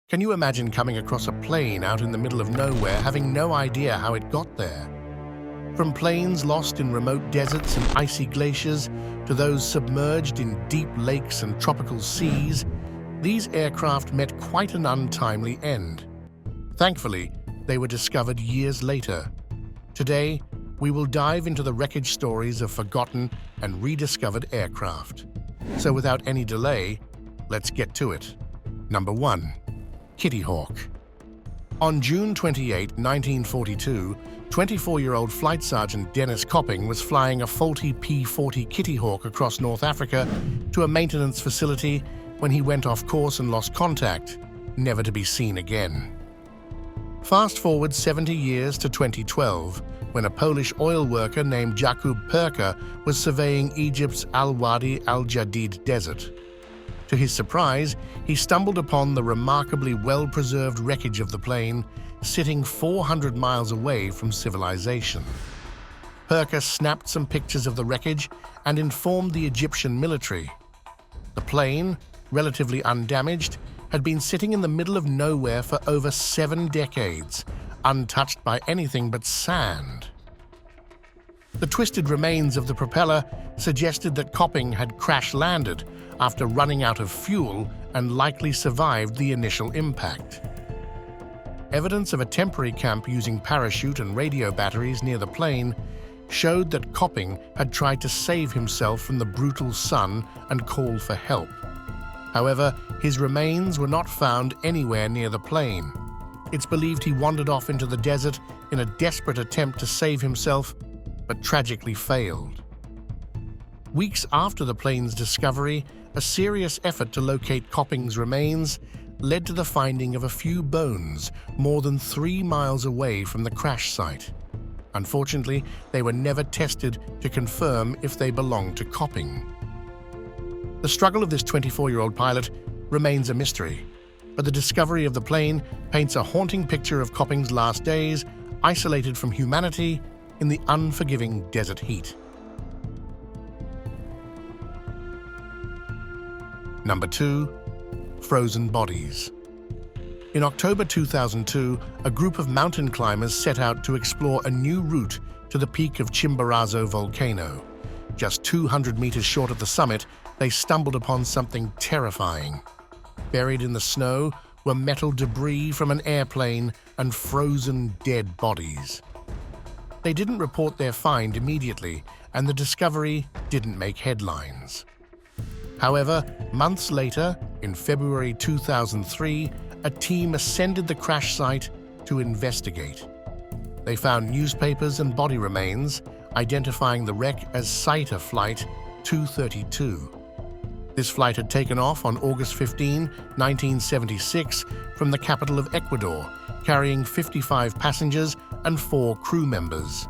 Can you imagine coming across a plane out in the middle of nowhere, having no idea how it got there? From planes lost in remote deserts and icy glaciers to those submerged in deep lakes and tropical seas, these aircraft met quite an untimely end. Thankfully, they were discovered years later. Today, we will dive into the wreckage stories of forgotten and rediscovered aircraft. So without any delay, let's get to it. Number 1. Kitty Hawk. On June 28, 1942, 24-year-old Flight Sergeant Dennis Copping was flying a faulty P-40 Kitty Hawk across North Africa to a maintenance facility when he went off course and lost contact, never to be seen again. Fast forward 70 years to 2012, when a Polish oil worker named Jakub Perka was surveying Egypt's Al-Wadi al-Jadid desert. To his surprise, he stumbled upon the remarkably well-preserved wreckage of the plane, sitting 400 miles away from civilization. Perka snapped some pictures of the wreckage and informed the Egyptian military. The plane, relatively undamaged, had been sitting in the middle of nowhere for over 7 decades, untouched by anything but sand. The twisted remains of the propeller suggested that Copping had crash-landed after running out of fuel and likely survived the initial impact. Evidence of a temporary camp using parachute and radio batteries near the plane showed that Copping had tried to save himself from the brutal sun and called for help. However, his remains were not found anywhere near the plane. It's believed he wandered off into the desert in a desperate attempt to save himself, but tragically failed. Weeks after the plane's discovery, a serious effort to locate Copping's remains led to the finding of a few bones more than 3 miles away from the crash site. Unfortunately, they were never tested to confirm if they belonged to Copping. The struggle of this 24-year-old pilot remains a mystery, but the discovery of the plane paints a haunting picture of Copping's last days, isolated from humanity in the unforgiving desert heat. Number 2. Frozen bodies. In October 2002, a group of mountain climbers set out to explore a new route to the peak of Chimborazo volcano. Just 200 meters short of the summit, they stumbled upon something terrifying. Buried in the snow were metal debris from an airplane and frozen dead bodies. They didn't report their find immediately, and the discovery didn't make headlines. However, months later, in February 2003, a team ascended the crash site to investigate. They found newspapers and body remains, identifying the wreck as Site of Flight 232. This flight had taken off on August 15, 1976, from the capital of Ecuador, carrying 55 passengers and 4 crew members.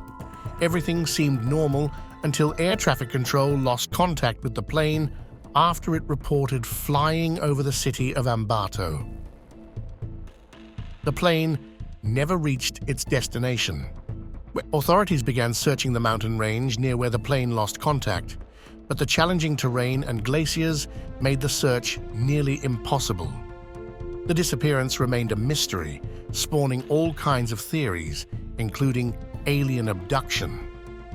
Everything seemed normal until air traffic control lost contact with the plane after it reported flying over the city of Ambato. The plane never reached its destination. Authorities began searching the mountain range near where the plane lost contact, but the challenging terrain and glaciers made the search nearly impossible. The disappearance remained a mystery, spawning all kinds of theories, including alien abduction.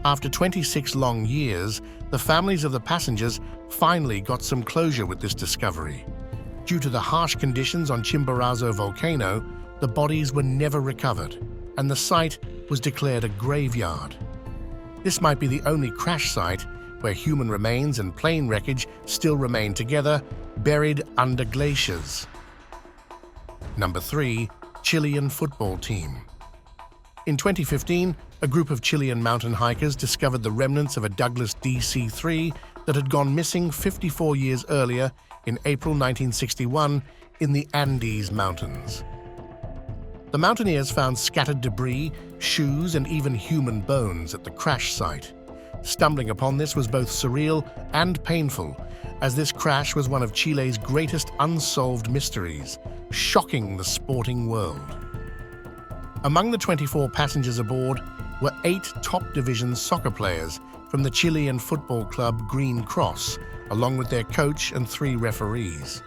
After 26 long years, the families of the passengers finally got some closure with this discovery. Due to the harsh conditions on Chimborazo volcano, the bodies were never recovered, and the site was declared a graveyard. This might be the only crash site where human remains and plane wreckage still remain together, buried under glaciers. Number 3. Chilean football team. In 2015, a group of Chilean mountain hikers discovered the remnants of a Douglas DC-3 that had gone missing 54 years earlier in April 1961 in the Andes Mountains. The mountaineers found scattered debris, shoes, and even human bones at the crash site. Stumbling upon this was both surreal and painful, as this crash was one of Chile's greatest unsolved mysteries, shocking the sporting world. Among the 24 passengers aboard were 8 top division soccer players from the Chilean football club Green Cross, along with their coach and 3 referees.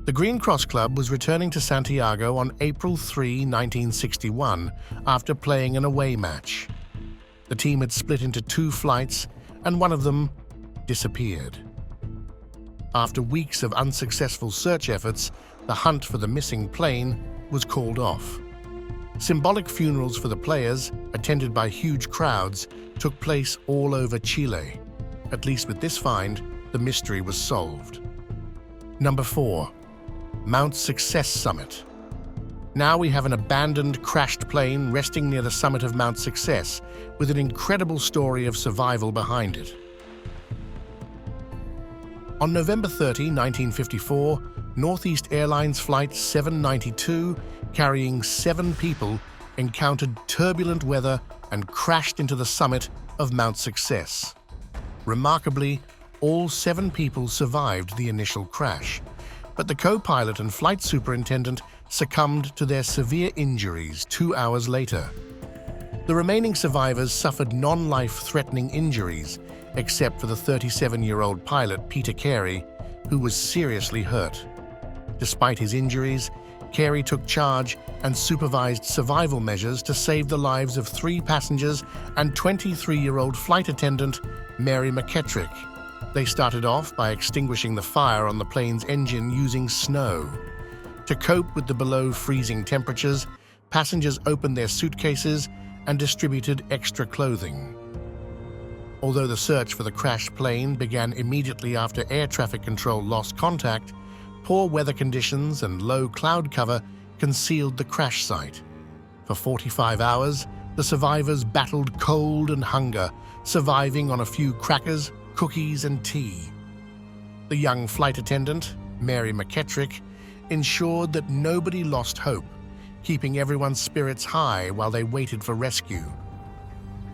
The Green Cross Club was returning to Santiago on April 3, 1961, after playing an away match. The team had split into two flights, and one of them disappeared. After weeks of unsuccessful search efforts, the hunt for the missing plane was called off. Symbolic funerals for the players, attended by huge crowds, took place all over Chile. At least with this find, the mystery was solved. Number 4. Mount Success Summit. Now we have an abandoned, crashed plane resting near the summit of Mount Success, with an incredible story of survival behind it. On November 30, 1954, Northeast Airlines Flight 792, carrying 7 people, encountered turbulent weather and crashed into the summit of Mount Success. Remarkably, all 7 people survived the initial crash, but the co-pilot and flight superintendent succumbed to their severe injuries 2 hours later. The remaining survivors suffered non-life-threatening injuries, except for the 37-year-old pilot Peter Carey, who was seriously hurt. Despite his injuries, Carey took charge and supervised survival measures to save the lives of 3 passengers and 23-year-old flight attendant Mary McKettrick. They started off by extinguishing the fire on the plane's engine using snow. To cope with the below-freezing temperatures, passengers opened their suitcases and distributed extra clothing. Although the search for the crashed plane began immediately after air traffic control lost contact, poor weather conditions and low cloud cover concealed the crash site. For 45 hours, the survivors battled cold and hunger, surviving on a few crackers, cookies, and tea. The young flight attendant, Mary McKettrick, ensured that nobody lost hope, keeping everyone's spirits high while they waited for rescue.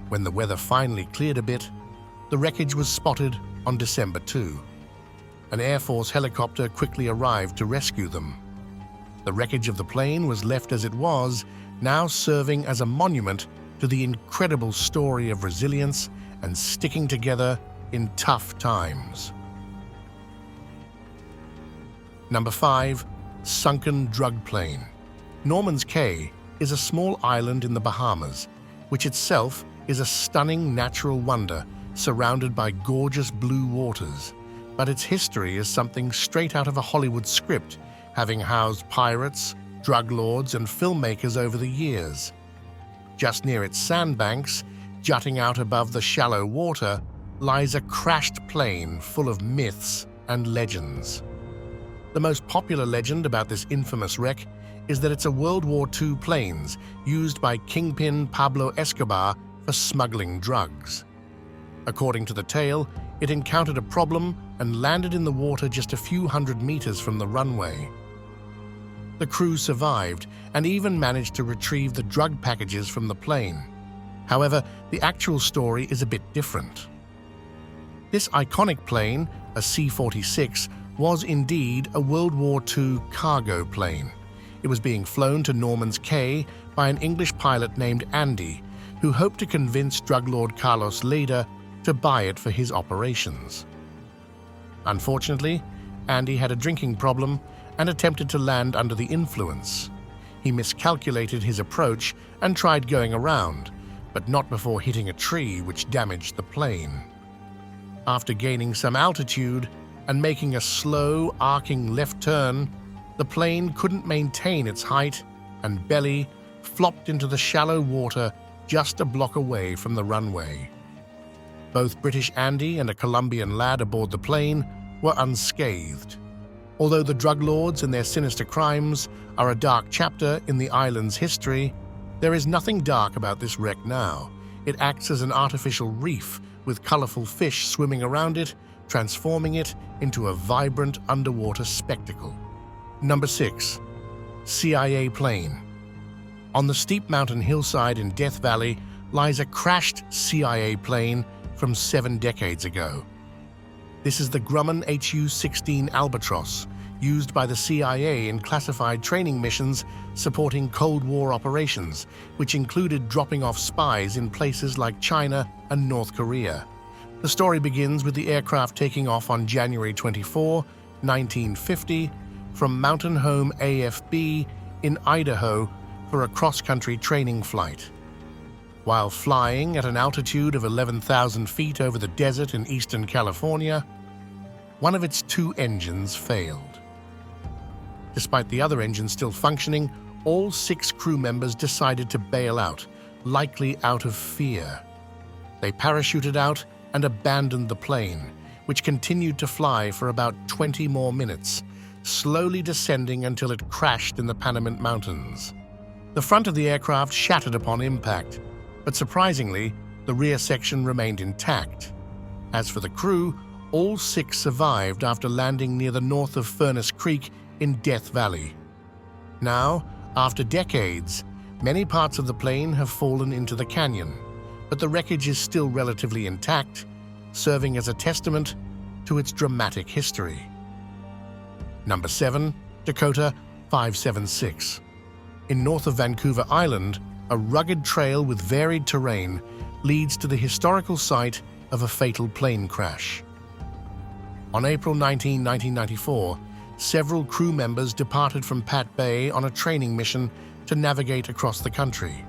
When the weather finally cleared a bit, the wreckage was spotted on December 2. An Air Force helicopter quickly arrived to rescue them. The wreckage of the plane was left as it was, now serving as a monument to the incredible story of resilience and sticking together in tough times. Number 5. Sunken drug plane. Norman's Cay is a small island in the Bahamas, which itself is a stunning natural wonder surrounded by gorgeous blue waters. But its history is something straight out of a Hollywood script, having housed pirates, drug lords, and filmmakers over the years. Just near its sandbanks, jutting out above the shallow water, lies a crashed plane full of myths and legends. The most popular legend about this infamous wreck is that it's a World War II planes used by kingpin Pablo Escobar for smuggling drugs. According to the tale, it encountered a problem and landed in the water just a few hundred meters from the runway. The crew survived and even managed to retrieve the drug packages from the plane. However, the actual story is a bit different. This iconic plane, a C-46, was indeed a World War II cargo plane. It was being flown to Norman's Cay by an English pilot named Andy, who hoped to convince drug lord Carlos Leda to buy it for his operations. Unfortunately, Andy had a drinking problem and attempted to land under the influence. He miscalculated his approach and tried going around, but not before hitting a tree which damaged the plane. After gaining some altitude and making a slow, arcing left turn, the plane couldn't maintain its height and belly flopped into the shallow water just a block away from the runway. Both British Andy and a Colombian lad aboard the plane were unscathed. Although the drug lords and their sinister crimes are a dark chapter in the island's history, there is nothing dark about this wreck now. It acts as an artificial reef with colorful fish swimming around it, transforming it into a vibrant underwater spectacle. Number 6. CIA plane. On the steep mountain hillside in Death Valley lies a crashed CIA plane from 7 decades ago. This is the Grumman HU-16 Albatross, used by the CIA in classified training missions supporting Cold War operations, which included dropping off spies in places like China and North Korea. The story begins with the aircraft taking off on January 24, 1950, from Mountain Home AFB in Idaho for a cross-country training flight. While flying at an altitude of 11,000 feet over the desert in eastern California, one of its two engines failed. Despite the other engine still functioning, all 6 crew members decided to bail out, likely out of fear. They parachuted out and abandoned the plane, which continued to fly for about 20 more minutes, slowly descending until it crashed in the Panamint Mountains. The front of the aircraft shattered upon impact, but surprisingly, the rear section remained intact. As for the crew, all 6 survived after landing near the north of Furnace Creek in Death Valley. Now, after decades, many parts of the plane have fallen into the canyon, but the wreckage is still relatively intact, serving as a testament to its dramatic history. Number 7. Dakota 576. In north of Vancouver Island, a rugged trail with varied terrain leads to the historical site of a fatal plane crash. On April 19, 1994, several crew members departed from Pat Bay on a training mission to navigate across the country.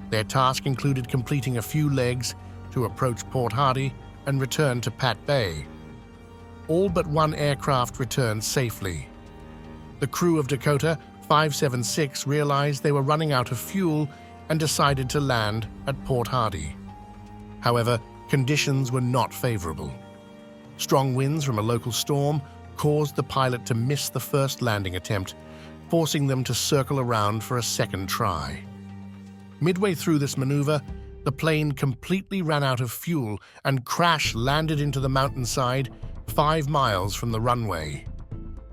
Their task included completing a few legs to approach Port Hardy and return to Pat Bay. All but one aircraft returned safely. The crew of Dakota 576 realized they were running out of fuel and decided to land at Port Hardy. However, conditions were not favorable. Strong winds from a local storm caused the pilot to miss the first landing attempt, forcing them to circle around for a second try. Midway through this maneuver, the plane completely ran out of fuel and crash-landed into the mountainside 5 miles from the runway.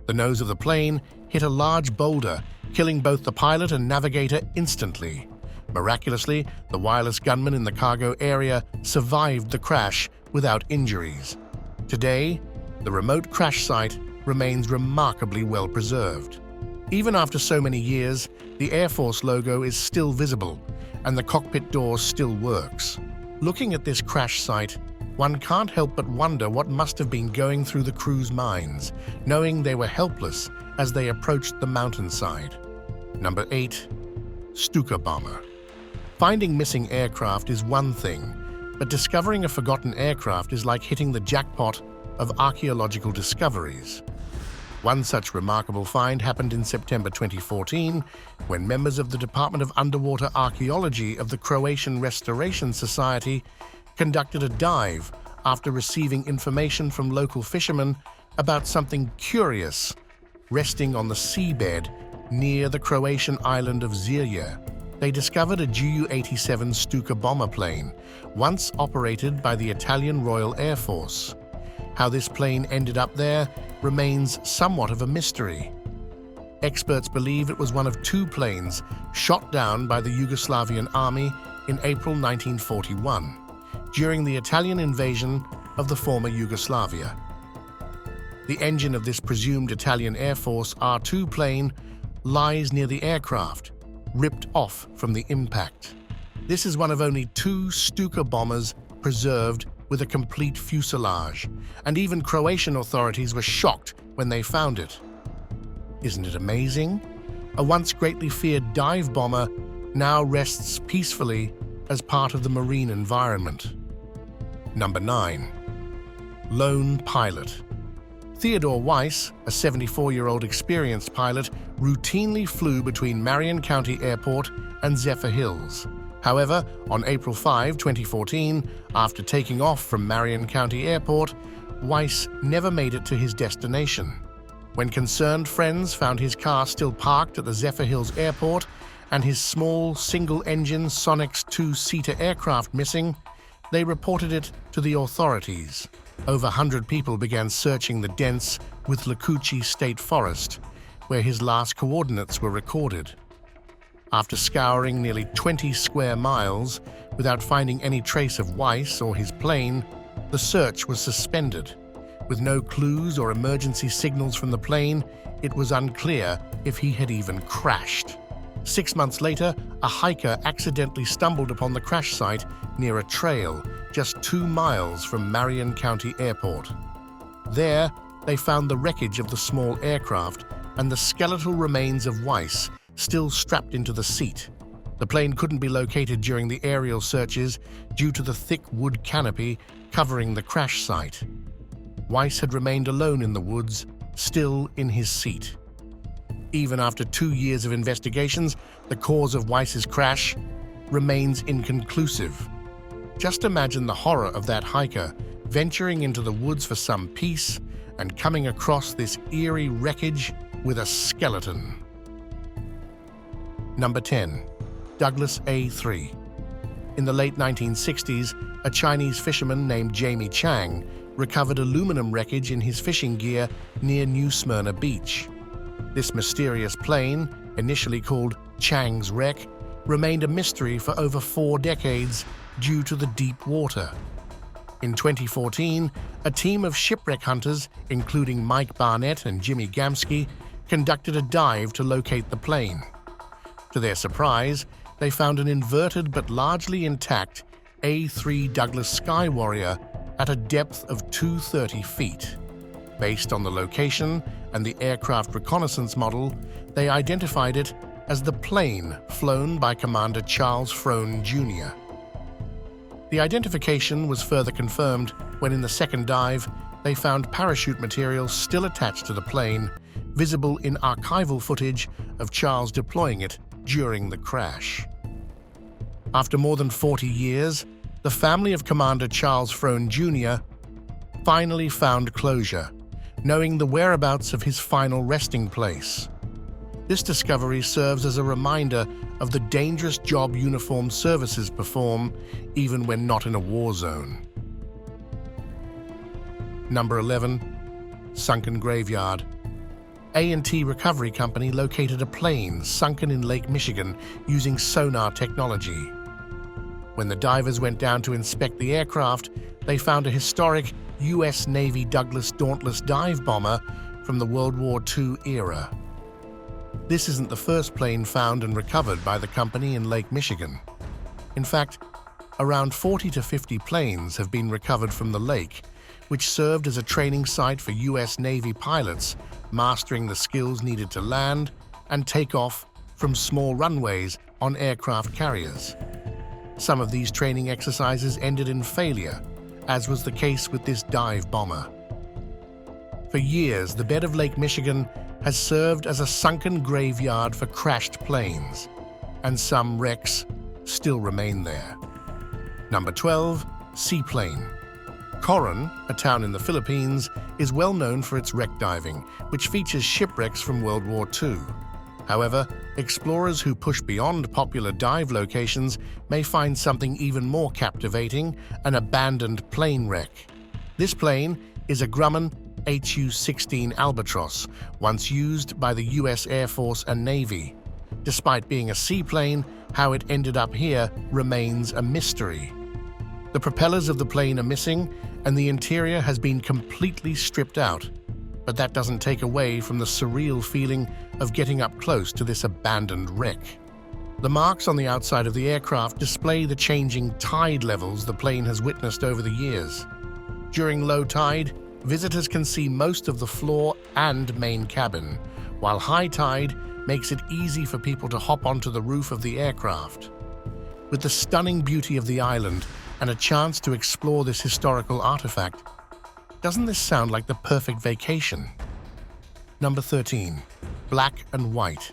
The nose of the plane hit a large boulder, killing both the pilot and navigator instantly. Miraculously, the wireless gunman in the cargo area survived the crash without injuries. Today, the remote crash site remains remarkably well preserved. Even after so many years, the Air Force logo is still visible, and the cockpit door still works. Looking at this crash site, one can't help but wonder what must have been going through the crew's minds, knowing they were helpless as they approached the mountainside. Number 8. Stuka Bomber. Finding missing aircraft is one thing, but discovering a forgotten aircraft is like hitting the jackpot of archaeological discoveries. One such remarkable find happened in September 2014, when members of the Department of Underwater Archaeology of the Croatian Restoration Society conducted a dive after receiving information from local fishermen about something curious resting on the seabed near the Croatian island of Zilja. They discovered a Ju-87 Stuka bomber plane, once operated by the Italian Royal Air Force. How this plane ended up there remains somewhat of a mystery. Experts believe it was one of 2 planes shot down by the Yugoslavian army in April 1941, during the Italian invasion of the former Yugoslavia. The engine of this presumed Italian Air Force R-2 plane lies near the aircraft, ripped off from the impact. This is one of only 2 Stuka bombers preserved with a complete fuselage, and even Croatian authorities were shocked when they found it. Isn't it amazing? A once greatly feared dive bomber now rests peacefully as part of the marine environment. Number 9. Lone Pilot. Theodore Weiss, a 74-year-old experienced pilot, routinely flew between Marion County Airport and Zephyr Hills. However, on April 5, 2014, after taking off from Marion County Airport, Weiss never made it to his destination. When concerned friends found his car still parked at the Zephyr Hills Airport and his small, single-engine Sonex 2-seater aircraft missing, they reported it to the authorities. Over 100 people began searching the dense Withlacoochee State Forest, where his last coordinates were recorded. After scouring nearly 20 square miles without finding any trace of Weiss or his plane, the search was suspended. With no clues or emergency signals from the plane, it was unclear if he had even crashed. 6 months later, a hiker accidentally stumbled upon the crash site near a trail just 2 miles from Marion County Airport. There, they found the wreckage of the small aircraft and the skeletal remains of Weiss still strapped into the seat. The plane couldn't be located during the aerial searches due to the thick wood canopy covering the crash site. Weiss had remained alone in the woods, still in his seat. Even after 2 years of investigations, the cause of Weiss's crash remains inconclusive. Just imagine the horror of that hiker venturing into the woods for some peace and coming across this eerie wreckage with a skeleton. Number 10. Douglas A3. In the late 1960s, a Chinese fisherman named Jamie Chang recovered aluminum wreckage in his fishing gear near New Smyrna Beach. This mysterious plane, initially called Chang's Wreck, remained a mystery for over 4 decades due to the deep water. In 2014, a team of shipwreck hunters, including Mike Barnett and Jimmy Gamsky, conducted a dive to locate the plane. To their surprise, they found an inverted but largely intact A3 Douglas Sky Warrior at a depth of 230 feet. Based on the location and the aircraft reconnaissance model, they identified it as the plane flown by Commander Charles Frone Jr. The identification was further confirmed when in the second dive, they found parachute material still attached to the plane, visible in archival footage of Charles deploying it during the crash. After more than 40 years, the family of Commander Charles Frone Jr. finally found closure, knowing the whereabouts of his final resting place. This discovery serves as a reminder of the dangerous job uniformed services perform even when not in a war zone. Number 11. Sunken Graveyard. A&T Recovery Company located a plane sunken in Lake Michigan using sonar technology. When the divers went down to inspect the aircraft, they found a historic U.S. Navy Douglas Dauntless dive bomber from the World War II era. This isn't the first plane found and recovered by the company in Lake Michigan. In fact, around 40 to 50 planes have been recovered from the lake, which served as a training site for U.S. Navy pilots mastering the skills needed to land and take off from small runways on aircraft carriers. Some of these training exercises ended in failure, as was the case with this dive bomber. For years, the bed of Lake Michigan has served as a sunken graveyard for crashed planes, and some wrecks still remain there. Number 12. Seaplane. Coron, a town in the Philippines, is well known for its wreck diving, which features shipwrecks from World War II. However, explorers who push beyond popular dive locations may find something even more captivating: an abandoned plane wreck. This plane is a Grumman HU-16 Albatross, once used by the U.S. Air Force and Navy. Despite being a seaplane, how it ended up here remains a mystery. The propellers of the plane are missing, and the interior has been completely stripped out. But that doesn't take away from the surreal feeling of getting up close to this abandoned wreck. The marks on the outside of the aircraft display the changing tide levels the plane has witnessed over the years. During low tide, visitors can see most of the floor and main cabin, while high tide makes it easy for people to hop onto the roof of the aircraft. With the stunning beauty of the island and a chance to explore this historical artifact, doesn't this sound like the perfect vacation? Number 13. Black and white.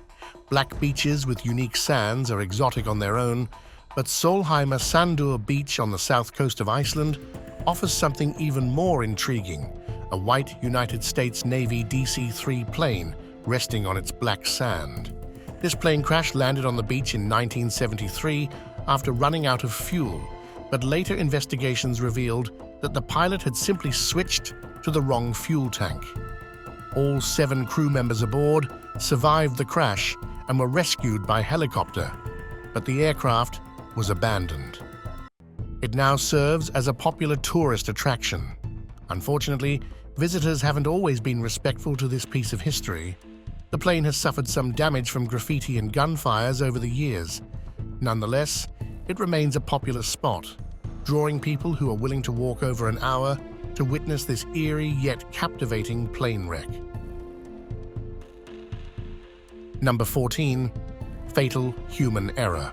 Black beaches with unique sands are exotic on their own, but Solheima Sandur Beach on the south coast of Iceland offers something even more intriguing: a white United States Navy DC-3 plane resting on its black sand. This plane crash landed on the beach in 1973 after running out of fuel, but later investigations revealed that the pilot had simply switched to the wrong fuel tank. All 7 crew members aboard survived the crash and were rescued by helicopter, but the aircraft was abandoned. It now serves as a popular tourist attraction. Unfortunately, visitors haven't always been respectful to this piece of history. The plane has suffered some damage from graffiti and gunfires over the years. Nonetheless, it remains a popular spot, drawing people who are willing to walk over an hour to witness this eerie yet captivating plane wreck. Number 14. Fatal human error.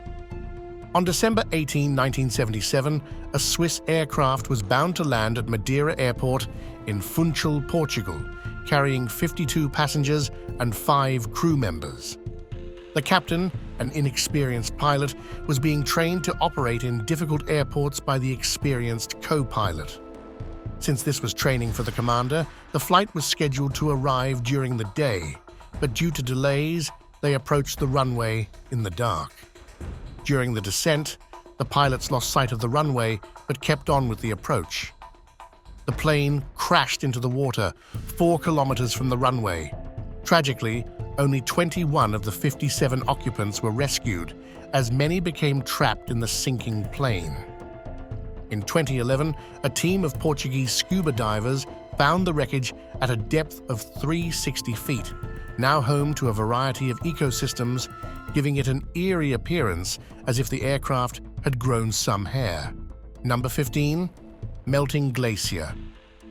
On December 18, 1977, a Swiss aircraft was bound to land at Madeira Airport in Funchal, Portugal, carrying 52 passengers and 5 crew members. The captain, an inexperienced pilot, was being trained to operate in difficult airports by the experienced co-pilot. Since this was training for the commander, the flight was scheduled to arrive during the day, but due to delays, they approached the runway in the dark. During the descent, the pilots lost sight of the runway but kept on with the approach. The plane crashed into the water 4 kilometers from the runway. Tragically, only 21 of the 57 occupants were rescued, as many became trapped in the sinking plane. In 2011, a team of Portuguese scuba divers found the wreckage at a depth of 360 feet, now home to a variety of ecosystems, giving it an eerie appearance as if the aircraft had grown some hair. Number 15. Melting glacier.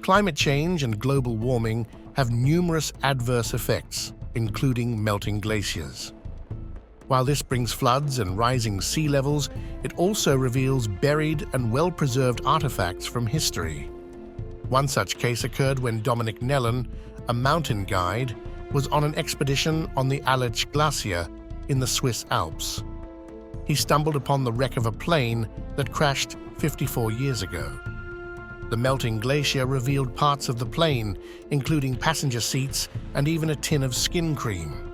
Climate change and global warming have numerous adverse effects, including melting glaciers. While this brings floods and rising sea levels, it also reveals buried and well-preserved artifacts from history. One such case occurred when Dominic Nellen, a mountain guide, was on an expedition on the Aletsch Glacier in the Swiss Alps. He stumbled upon the wreck of a plane that crashed 54 years ago. The melting glacier revealed parts of the plane, including passenger seats and even a tin of skin cream.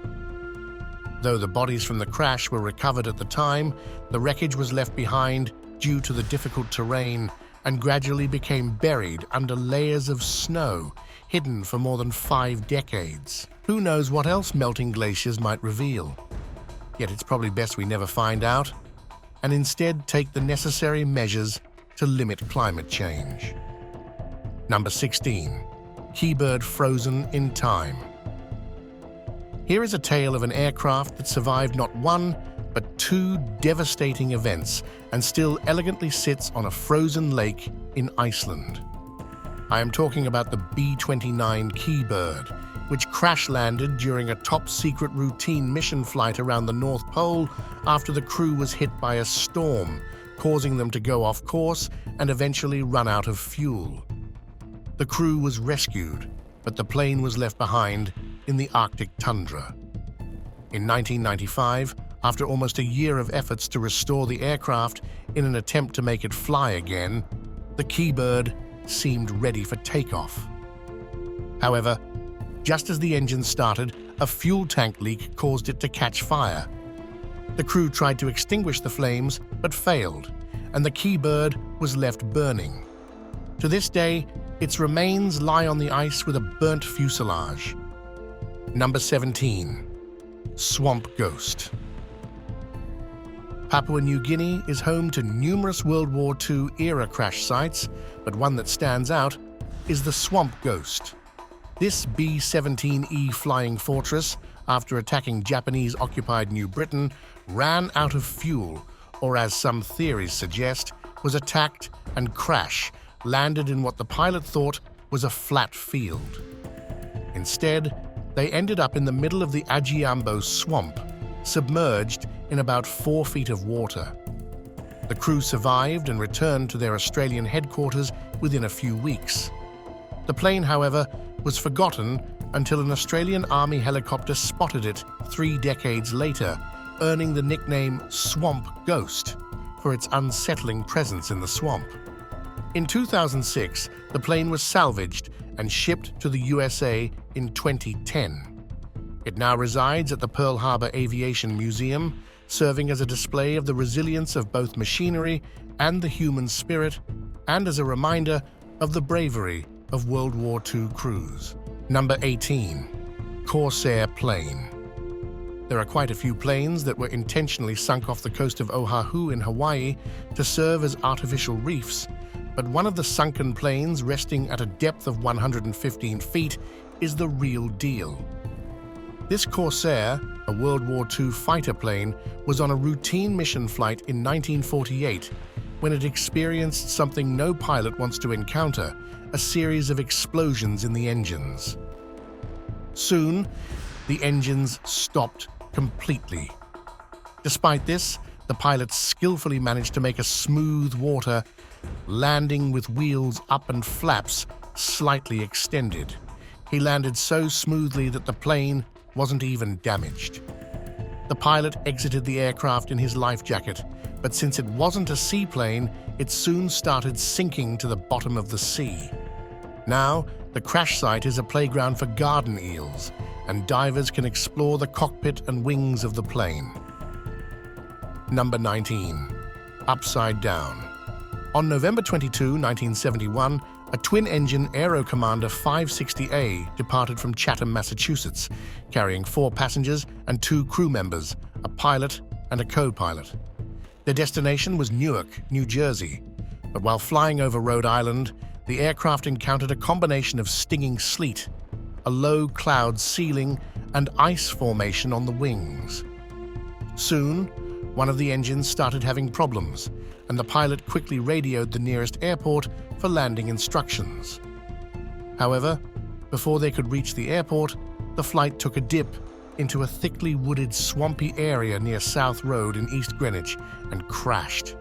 Though the bodies from the crash were recovered at the time, the wreckage was left behind due to the difficult terrain and gradually became buried under layers of snow, hidden for more than 5 decades. Who knows what else melting glaciers might reveal? Yet it's probably best we never find out, and instead take the necessary measures to limit climate change. Number 16. Keybird frozen in time. Here is a tale of an aircraft that survived not one, but 2 devastating events and still elegantly sits on a frozen lake in Iceland. I am talking about the B-29 Keybird, which crash-landed during a top-secret routine mission flight around the North Pole after the crew was hit by a storm, causing them to go off course and eventually run out of fuel. The crew was rescued, but the plane was left behind in the Arctic tundra. In 1995, after almost a year of efforts to restore the aircraft in an attempt to make it fly again, the Keybird seemed ready for takeoff. However, just as the engine started, a fuel tank leak caused it to catch fire. The crew tried to extinguish the flames, but failed, and the Keybird was left burning. To this day, its remains lie on the ice with a burnt fuselage. Number 17. Swamp ghost. Papua New Guinea is home to numerous World War II era crash sites, but one that stands out is the Swamp Ghost. This B-17E flying fortress, after attacking Japanese-occupied New Britain, ran out of fuel, or as some theories suggest, was attacked and landed in what the pilot thought was a flat field. Instead, they ended up in the middle of the Ajiambo swamp, submerged in about 4 feet of water. The crew survived and returned to their Australian headquarters within a few weeks. The plane, however, was forgotten until an Australian Army helicopter spotted it 3 decades later, earning the nickname Swamp Ghost for its unsettling presence in the swamp. In 2006, the plane was salvaged and shipped to the USA in 2010. It now resides at the Pearl Harbor Aviation Museum, serving as a display of the resilience of both machinery and the human spirit, and as a reminder of the bravery of World War II crews. Number 18. Corsair plane. There are quite a few planes that were intentionally sunk off the coast of Oahu in Hawaii to serve as artificial reefs, but one of the sunken planes resting at a depth of 115 feet is the real deal. This Corsair, a World War II fighter plane, was on a routine mission flight in 1948 when it experienced something no pilot wants to encounter: a series of explosions in the engines. Soon, the engines stopped completely. Despite this, the pilot skillfully managed to make a smooth water, landing with wheels up and flaps slightly extended. He landed so smoothly that the plane wasn't even damaged. The pilot exited the aircraft in his life jacket, but since it wasn't a seaplane, it soon started sinking to the bottom of the sea. Now, the crash site is a playground for garden eels, and divers can explore the cockpit and wings of the plane. Number 19. Upside Down. On November 22, 1971, a twin-engine Aero Commander 560A departed from Chatham, Massachusetts, carrying 4 passengers and 2 crew members, a pilot and a co-pilot. Their destination was Newark, New Jersey, but while flying over Rhode Island, the aircraft encountered a combination of stinging sleet, a low cloud ceiling, and ice formation on the wings. Soon, one of the engines started having problems, and the pilot quickly radioed the nearest airport for landing instructions. However, before they could reach the airport, the flight took a dip into a thickly wooded, swampy area near South Road in East Greenwich and crashed.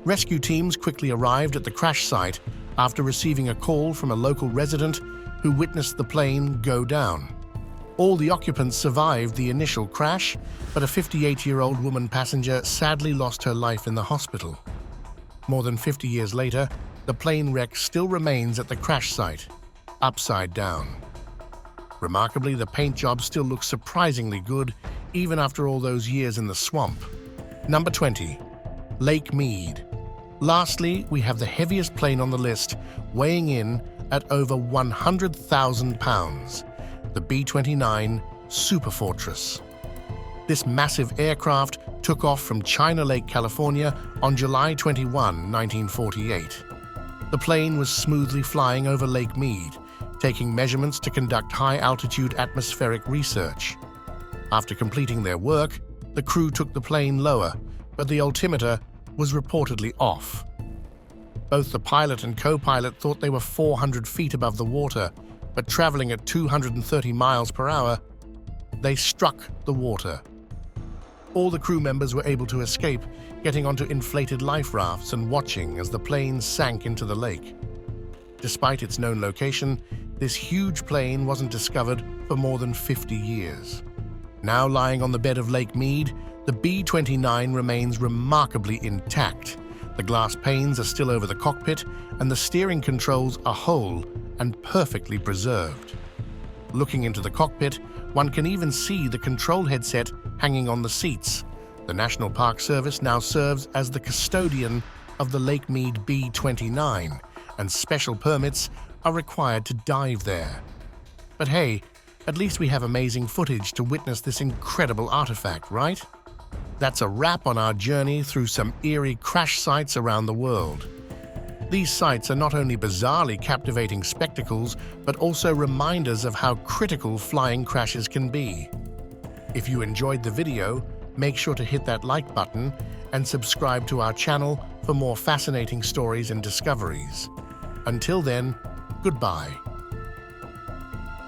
Rescue teams quickly arrived at the crash site after receiving a call from a local resident who witnessed the plane go down. All the occupants survived the initial crash, but a 58-year-old woman passenger sadly lost her life in the hospital. More than 50 years later, the plane wreck still remains at the crash site, upside down. Remarkably, the paint job still looks surprisingly good, even after all those years in the swamp. Number 20. Lake Mead. Lastly, we have the heaviest plane on the list, weighing in at over 100,000 pounds, the B-29 Superfortress. This massive aircraft took off from China Lake, California on July 21, 1948. The plane was smoothly flying over Lake Mead, taking measurements to conduct high-altitude atmospheric research. After completing their work, the crew took the plane lower, but the altimeter was reportedly off. Both the pilot and co-pilot thought they were 400 feet above the water, but traveling at 230 miles per hour, they struck the water. All the crew members were able to escape, getting onto inflated life rafts and watching as the plane sank into the lake. Despite its known location, this huge plane wasn't discovered for more than 50 years. Now lying on the bed of Lake Mead, the B-29 remains remarkably intact. The glass panes are still over the cockpit, and the steering controls are whole and perfectly preserved. Looking into the cockpit, one can even see the control headset hanging on the seats. The National Park Service now serves as the custodian of the Lake Mead B-29, and special permits are required to dive there. But hey, at least we have amazing footage to witness this incredible artifact, right? That's a wrap on our journey through some eerie crash sites around the world. These sites are not only bizarrely captivating spectacles, but also reminders of how critical flying crashes can be. If you enjoyed the video, make sure to hit that like button and subscribe to our channel for more fascinating stories and discoveries. Until then, goodbye.